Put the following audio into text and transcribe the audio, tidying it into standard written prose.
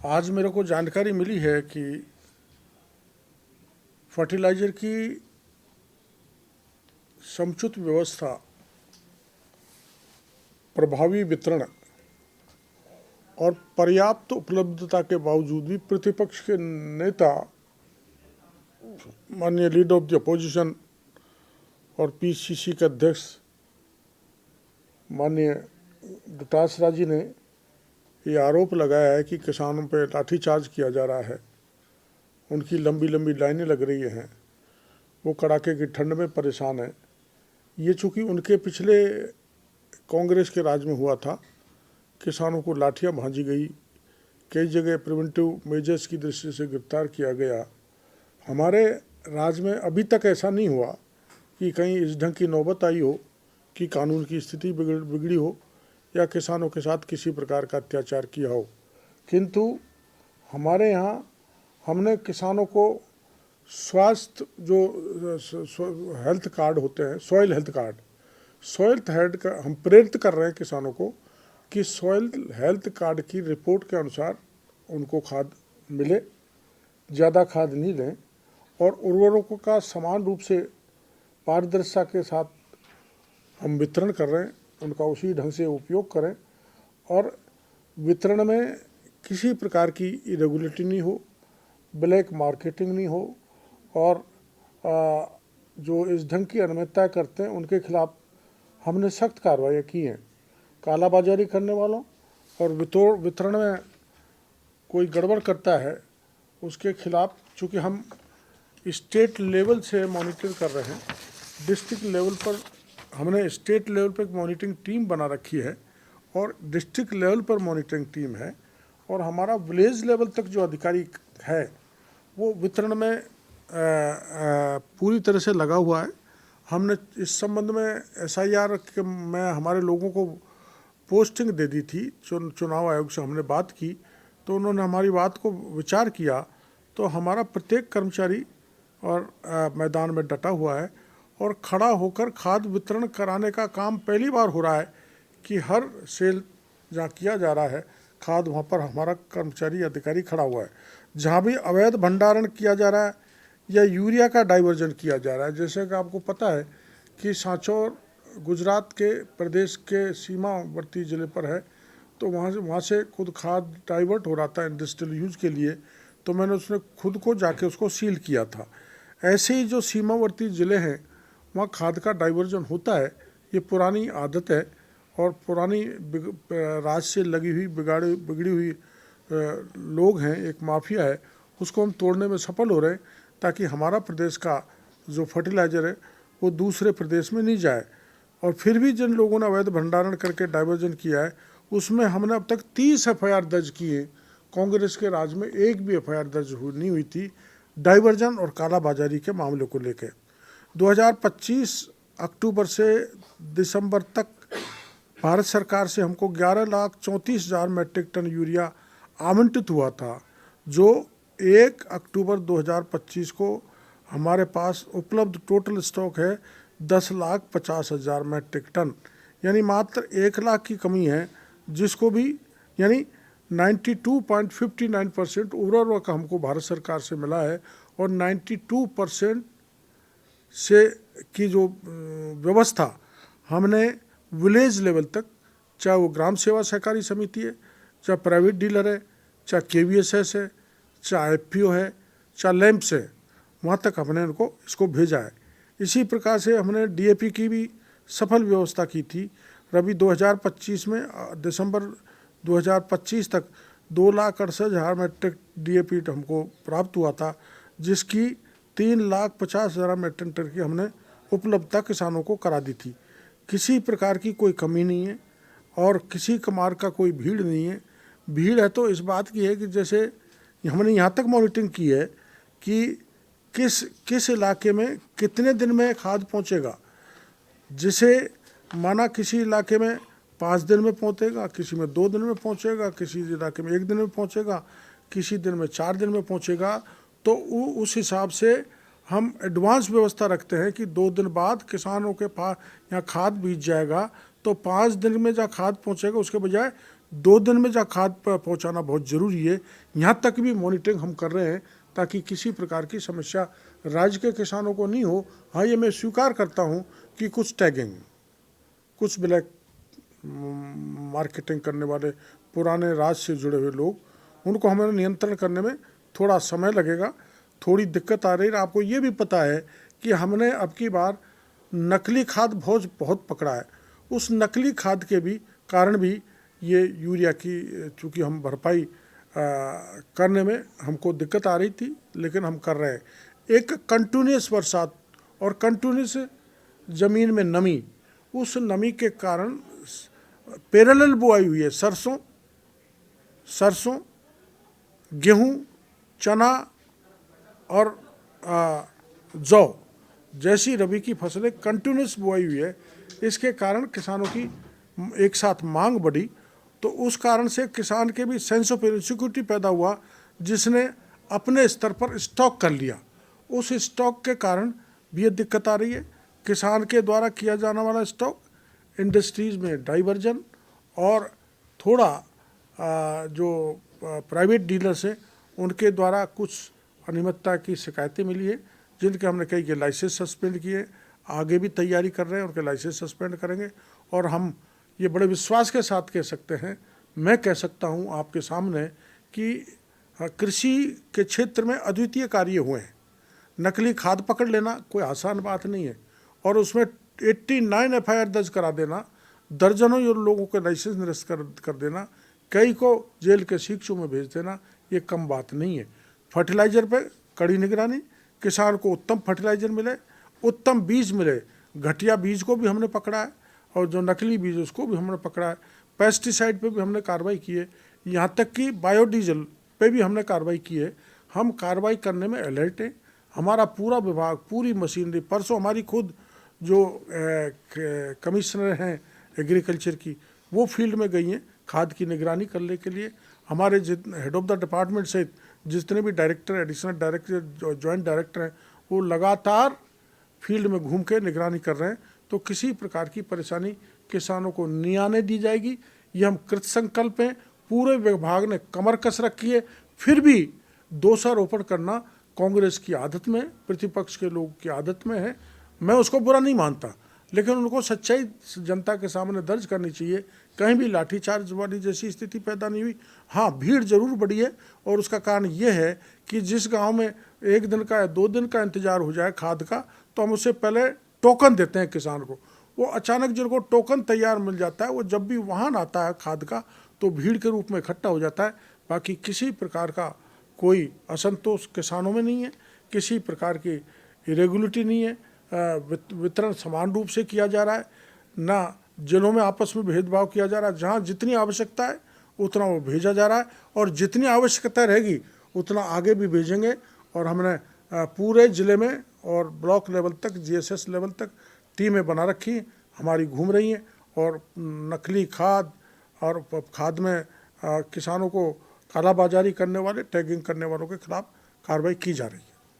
आज मेरे को जानकारी मिली है कि फर्टिलाइज़र की समुचित व्यवस्था, प्रभावी वितरण और पर्याप्त उपलब्धता के बावजूद भी प्रतिपक्ष के नेता माननीय लीडर ऑफ द अपोजिशन और पीसीसी के अध्यक्ष माननीय डटास राजी ने ये आरोप लगाया है कि किसानों पर लाठीचार्ज किया जा रहा है, उनकी लंबी लंबी लाइनें लग रही हैं, वो कड़ाके की ठंड में परेशान है। ये चूँकि उनके पिछले कांग्रेस के राज में हुआ था, किसानों को लाठियां भांजी गई, कई जगह प्रिवेंटिव मेजर्स की दृष्टि से गिरफ्तार किया गया। हमारे राज में अभी तक ऐसा नहीं हुआ कि कहीं इस ढंग की नौबत आई हो कि कानून की स्थिति बिगड़ी हो या किसानों के साथ किसी प्रकार का अत्याचार किया हो। किंतु हमारे यहाँ हमने किसानों को स्वास्थ्य जो हेल्थ कार्ड होते हैं, सॉइल हेल्थ का हम प्रेरित कर रहे हैं किसानों को कि सॉइल हेल्थ कार्ड की रिपोर्ट के अनुसार उनको खाद मिले, ज़्यादा खाद नहीं लें और उर्वरकों का समान रूप से पारदर्शिता के साथ हम वितरण कर रहे हैं, उनका उसी ढंग से उपयोग करें और वितरण में किसी प्रकार की इरेगुलरिटी नहीं हो, ब्लैक मार्केटिंग नहीं हो और जो इस ढंग की अनियमितता करते हैं उनके खिलाफ हमने सख्त कार्रवाई की हैं। कालाबाजारी करने वालों और वितरण में कोई गड़बड़ करता है उसके खिलाफ, चूँकि हम स्टेट लेवल से मॉनिटर कर रहे हैं, डिस्ट्रिक्ट लेवल पर हमने स्टेट लेवल पर एक मॉनिटरिंग टीम बना रखी है और डिस्ट्रिक्ट लेवल पर मॉनिटरिंग टीम है और हमारा विलेज लेवल तक जो अधिकारी है वो वितरण में पूरी तरह से लगा हुआ है। हमने इस संबंध में SIR के में हमारे लोगों को पोस्टिंग दे दी थी। चुनाव आयोग से हमने बात की तो उन्होंने हमारी बात को विचार किया, तो हमारा प्रत्येक कर्मचारी और मैदान में डटा हुआ है और खड़ा होकर खाद वितरण कराने का काम पहली बार हो रहा है कि हर सेल जहाँ किया जा रहा है खाद, वहाँ पर हमारा कर्मचारी अधिकारी खड़ा हुआ है। जहाँ भी अवैध भंडारण किया जा रहा है या यूरिया का डाइवर्जन किया जा रहा है, जैसे कि आपको पता है कि सांचौर गुजरात के प्रदेश के सीमावर्ती ज़िले पर है, तो वहाँ से खुद खाद डाइवर्ट हो रहा था इंडस्ट्रियल यूज के लिए, तो मैंने उसने खुद को जाके उसको सील किया था। ऐसे ही जो सीमावर्ती ज़िले हैं वहाँ खाद का डाइवर्जन होता है, ये पुरानी आदत है और पुरानी राज से लगी हुई बिगड़ी हुई लोग हैं, एक माफिया है, उसको हम तोड़ने में सफल हो रहे हैं ताकि हमारा प्रदेश का जो फर्टिलाइज़र है वो दूसरे प्रदेश में नहीं जाए। और फिर भी जिन लोगों ने अवैध भंडारण करके डाइवर्जन किया है उसमें हमने अब तक 30 FIR दर्ज किए। कांग्रेस के राज में एक भी FIR दर्ज नहीं हुई थी डाइवर्जन और कालाबाजारी के मामले को लेकर। 2025 अक्टूबर से दिसंबर तक भारत सरकार से हमको 11,34,000 मैट्रिक टन यूरिया आवंटित हुआ था, जो 1 अक्टूबर 2025 को हमारे पास उपलब्ध टोटल स्टॉक है 10,50,000 मैट्रिक टन, यानी मात्र 1 लाख की कमी है, जिसको भी यानी 92.59% उर्वरक हमको भारत सरकार से मिला है और 92% से की जो व्यवस्था हमने विलेज लेवल तक, चाहे वो ग्राम सेवा सहकारी समिति है, चाहे प्राइवेट डीलर है, चाहे KVSS है, चाहे FPO है, चाहे लैंप्स है, वहाँ तक हमने इनको इसको भेजा है। इसी प्रकार से हमने DAP की भी सफल व्यवस्था की थी। रबी 2025 में दिसंबर 2025 तक 2,68,000 मैट्रिक DAP हमको प्राप्त हुआ था, जिसकी 3,50,000 मैट्रिक टन की हमने उपलब्धता किसानों को करा दी थी। किसी प्रकार की कोई कमी नहीं है और किसी कमार का कोई भीड़ नहीं है। भीड़ है तो इस बात की है कि जैसे हमने यहाँ तक मॉनिटरिंग की है कि किस इलाके में कितने दिन में खाद पहुँचेगा। जिसे माना किसी इलाके में 5 दिन में पहुँचेगा, किसी में 2 दिन में पहुँचेगा, किसी इलाके में 1 दिन में पहुँचेगा, किसी दिन में 4 दिन में पहुँचेगा, तो उस हिसाब से हम एडवांस व्यवस्था रखते हैं कि 2 दिन बाद किसानों के पास यहाँ खाद बीज जाएगा, तो 5 दिन में जहाँ खाद पहुँचेगा उसके बजाय 2 दिन में जा खाद पहुंचाना बहुत ज़रूरी है। यहाँ तक भी मॉनिटरिंग हम कर रहे हैं ताकि किसी प्रकार की समस्या राज्य के किसानों को नहीं हो। हाँ, ये मैं स्वीकार करता हूँ कि कुछ टैगिंग, कुछ ब्लैक मार्केटिंग करने वाले पुराने राज से जुड़े हुए लोग, उनको हमें नियंत्रण करने में थोड़ा समय लगेगा, थोड़ी दिक्कत आ रही है। आपको ये भी पता है कि हमने अब की बार नकली खाद बहुत पकड़ा है। उस नकली खाद के भी कारण भी ये यूरिया की चूँकि हम भरपाई करने में हमको दिक्कत आ रही थी, लेकिन हम कर रहे हैं। एक कंटिन्यूस बरसात और कंटिन्यूस ज़मीन में नमी, उस नमी के कारण पैरेलल बुआई हुई है। सरसों, गेहूं, चना और जौ जैसी रबी की फसलें कंटिन्यूस बुआई हुई है। इसके कारण किसानों की एक साथ मांग बढ़ी, तो उस कारण से किसान के भी सेंस ऑफ इनसिक्योरिटी पैदा हुआ, जिसने अपने स्तर पर स्टॉक कर लिया। उस स्टॉक के कारण भी ये दिक्कत आ रही है। किसान के द्वारा किया जाने वाला स्टॉक इंडस्ट्रीज़ में डाइवर्जन और थोड़ा जो प्राइवेट डीलर्स हैं उनके द्वारा कुछ अनियमितता की शिकायतें मिली है, जिनके हमने कई के लाइसेंस सस्पेंड किए। आगे भी तैयारी कर रहे हैं, उनके लाइसेंस सस्पेंड करेंगे। और हम ये बड़े विश्वास के साथ कह सकते हैं, मैं कह सकता हूँ आपके सामने कि कृषि के क्षेत्र में अद्वितीय कार्य हुए हैं। नकली खाद पकड़ लेना कोई आसान बात नहीं है, और उसमें 89 FIR दर्ज करा देना, दर्जनों लोगों के लाइसेंस निरस्त कर देना, कई को जेल के शिक्षों में भेज देना, ये कम बात नहीं है। फर्टिलाइज़र पे कड़ी निगरानी, किसान को उत्तम फर्टिलाइज़र मिले, उत्तम बीज मिले। घटिया बीज को भी हमने पकड़ा है, और जो नकली बीज उसको भी हमने पकड़ा है। पेस्टिसाइड पे भी हमने कार्रवाई की है, यहाँ तक कि बायोडीजल पे भी हमने कार्रवाई की है। हम कार्रवाई करने में अलर्ट हैं। हमारा पूरा विभाग, पूरी मशीनरी, परसों हमारी खुद जो कमिश्नर हैं एग्रीकल्चर की, वो फील्ड में गई हैं खाद की निगरानी करने के लिए। हमारे हेड ऑफ द डिपार्टमेंट सहित जितने भी director, additional director, joint director हैं, वो लगातार फील्ड में घूम के निगरानी कर रहे हैं। तो किसी प्रकार की परेशानी किसानों को नहीं आने दी जाएगी, ये हम कृत संकल्प हैं। पूरे विभाग ने कमर कस रखी है। फिर भी दोषारोपण करना कांग्रेस की आदत में, प्रतिपक्ष के लोग की आदत में है। मैं उसको बुरा नहीं मानता, लेकिन उनको सच्चाई जनता के सामने दर्ज करनी चाहिए। कहीं भी लाठीचार्ज वाली जैसी स्थिति पैदा नहीं हुई। हाँ, भीड़ जरूर बढ़ी है, और उसका कारण ये है कि जिस गांव में 1 दिन का या 2 दिन का इंतजार हो जाए खाद का, तो हम उससे पहले टोकन देते हैं किसान को। वो अचानक जिनको टोकन तैयार मिल जाता है, वो जब भी वाहन आता है खाद का, तो भीड़ के रूप में इकट्ठा हो जाता है। बाकी किसी प्रकार का कोई असंतोष किसानों में नहीं है, किसी प्रकार की इरेगुलरिटी नहीं है। वितरण समान रूप से किया जा रहा है, ना जिलों में आपस में भेदभाव किया जा रहा है। जहाँ जितनी आवश्यकता है उतना वो भेजा जा रहा है, और जितनी आवश्यकता रहेगी उतना आगे भी भेजेंगे। और हमने पूरे ज़िले में और ब्लॉक लेवल तक, GSS लेवल तक टीमें बना रखी हैं, हमारी घूम रही हैं, और नकली खाद और खाद में किसानों को कालाबाजारी करने वाले, टैगिंग करने वालों के खिलाफ कार्रवाई की जा रही है।